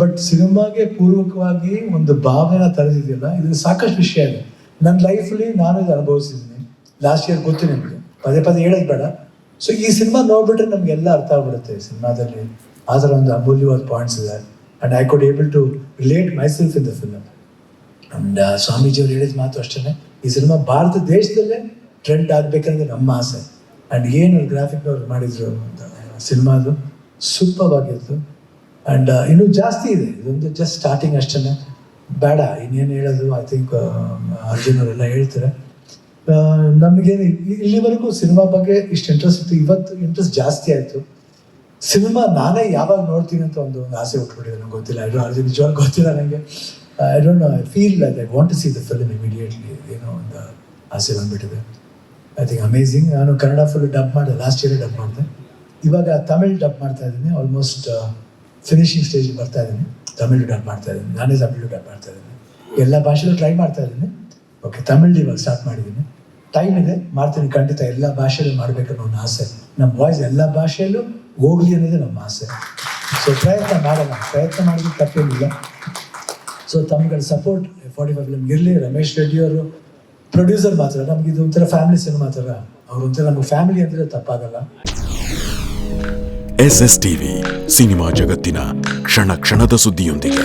But ಸಿನಿಮಾಗೆ ಪೂರ್ವಕವಾಗಿ ಒಂದು ಭಾವನೆ ತರೆದಿದೆಯಲ್ಲ, ಇದು ಸಾಕಷ್ಟು ವಿಷಯ ಇದೆ. ನನ್ನ ಲೈಫಲ್ಲಿ ನಾನು ಇದು ಅನುಭವಿಸಿದ್ದೀನಿ. ಲಾಸ್ಟ್ ಇಯರ್ ಗೊತ್ತು ನಿಮಗೆ, ಪದೇ ಪದೇ ಹೇಳೋದು ಬೇಡ. ಸೊ ಈ ಸಿನಿಮಾ ನೋಡ್ಬಿಟ್ರೆ ನಮಗೆಲ್ಲ ಅರ್ಥ ಆಗ್ಬಿಡುತ್ತೆ. ಸಿನಿಮಾದಲ್ಲಿ ಆ ಥರ ಒಂದು ಅಮೂಲ್ಯವಾದ ಪಾಯಿಂಟ್ಸ್ ಇದೆ. And I could able to relate myself in the film. And ಸ್ವಾಮೀಜಿಯವ್ರು ಹೇಳಿದ ಮಾತು ಅಷ್ಟೇ, ಈ ಸಿನಿಮಾ ಭಾರತ ದೇಶದಲ್ಲೇ ಟ್ರೆಂಡ್ ಆಗಬೇಕಂದ್ರೆ ನಮ್ಮ ಆಸೆ. ಆ್ಯಂಡ್ ಏನು ಗ್ರಾಫಿಕ್ನವ್ರು ಮಾಡಿದ್ರು ಸಿನಿಮಾದು ಸೂಪರ್ ಆಗಿತ್ತು. ಆ್ಯಂಡ್ ಇನ್ನೂ ಜಾಸ್ತಿ ಇದೆ, ಇದೊಂದು ಜಸ್ಟ್ ಸ್ಟಾರ್ಟಿಂಗ್ ಅಷ್ಟೇ, ಬೇಡ ಇನ್ನೇನು ಹೇಳೋದು. ಐ ಥಿಂಕ್ ಅರ್ಜುನ್ ಅವರೆಲ್ಲ ಹೇಳ್ತಾರೆ. ನಮಗೇನು ಇಲ್ಲಿವರೆಗೂ ಸಿನಿಮಾ ಬಗ್ಗೆ ಇಷ್ಟು ಇಂಟ್ರೆಸ್ಟ್ ಇತ್ತು, ಇವತ್ತು ಇಂಟ್ರೆಸ್ಟ್ ಜಾಸ್ತಿ ಆಯಿತು. ಸಿನಿಮಾ ನಾನೇ ಯಾವಾಗ ನೋಡ್ತೀನಿ ಅಂತ ಒಂದು ಆಸೆ ಹುಟ್ಬಿಟ್ಟಿದೆ. ನಂಗೆ ಗೊತ್ತಿಲ್ಲ, ಅದು ನಿಜವಾಗ್ಲೂ ಗೊತ್ತಿಲ್ಲ ನನಗೆ. I don't know, I feel like I want to see the film immediately. ಏನೋ ಒಂದು ಆಸೆ ಬಂದುಬಿಟ್ಟಿದೆ. I think amazing. ನಾನು ಕನ್ನಡ ಫುಲ್ ಡಬ್ ಮಾಡಿದೆ, ಲಾಸ್ಟ್ ಇಯರ್ ಡಬ್ ಮಾಡಿದೆ. ಇವಾಗ ತಮಿಳ್ ಡಬ್ ಮಾಡ್ತಾ ಇದ್ದೀನಿ. ಆಲ್ಮೋಸ್ಟ್ ಫಿನಿಶಿಂಗ್ ಸ್ಟೇಜಿಗೆ ಬರ್ತಾ ಇದ್ದೀನಿ. ತಮಿಳು ಡಬ್ ಮಾಡ್ತಾ ಇದ್ದೀನಿ, ನಾನೇ ತಮಿಳು ಡಬ್ ಮಾಡ್ತಾ ಇದ್ದೀನಿ. ಎಲ್ಲ ಭಾಷೆಲೂ ಟ್ರೈ ಮಾಡ್ತಾ ಇದ್ದೀನಿ. ಓಕೆ, ತಮಿಳು ಇವಾಗ ಸ್ಟಾರ್ಟ್ ಮಾಡಿದ್ದೀನಿ. ಟೈಮ್ ಇದೆ, ಮಾಡ್ತೀನಿ ಖಂಡಿತ. ಎಲ್ಲ ಭಾಷೆಯಲ್ಲೂ ಮಾಡಬೇಕನ್ನೋ ಒಂದು ಆಸೆ. ನಮ್ಮ ವಾಯ್ಸ್ ಎಲ್ಲ ಭಾಷೆಯಲ್ಲೂ ಹೋಗಲಿ ಅನ್ನೋದೇ ನಮ್ಮ ಆಸೆ. ಸೊ ಪ್ರಯತ್ನ ಮಾಡೋಣ, ಪ್ರಯತ್ನ ಮಾಡಿದ್ರೆ ತಪ್ಪೇನಿಲ್ಲ. ಸೊ ತಮ್ಗಳ ಸಪೋರ್ಟ್ 45 ಫಿಲ್ಮ್ ಇರಲಿ. ರಮೇಶ್ ರೆಡ್ಡಿ ಅವರು ಪ್ರೊಡ್ಯೂಸರ್ ಮಾತ್ರ, ನಮ್ಗೆ ಇದು ಒಂಥರ ಫ್ಯಾಮಿಲಿ ಸಿನಿಮಾ ಥರ. ಅವ್ರು ಒಂಥರ ನಮ್ಗೆ ಫ್ಯಾಮಿಲಿ ಅಂದರೆ ತಪ್ಪಾಗಲ್ಲ. SS TV ಸಿನಿಮಾ ಜಗತ್ತಿನ ಕ್ಷಣ ಕ್ಷಣದ ಸುದ್ದಿಯೊಂದಿಗೆ.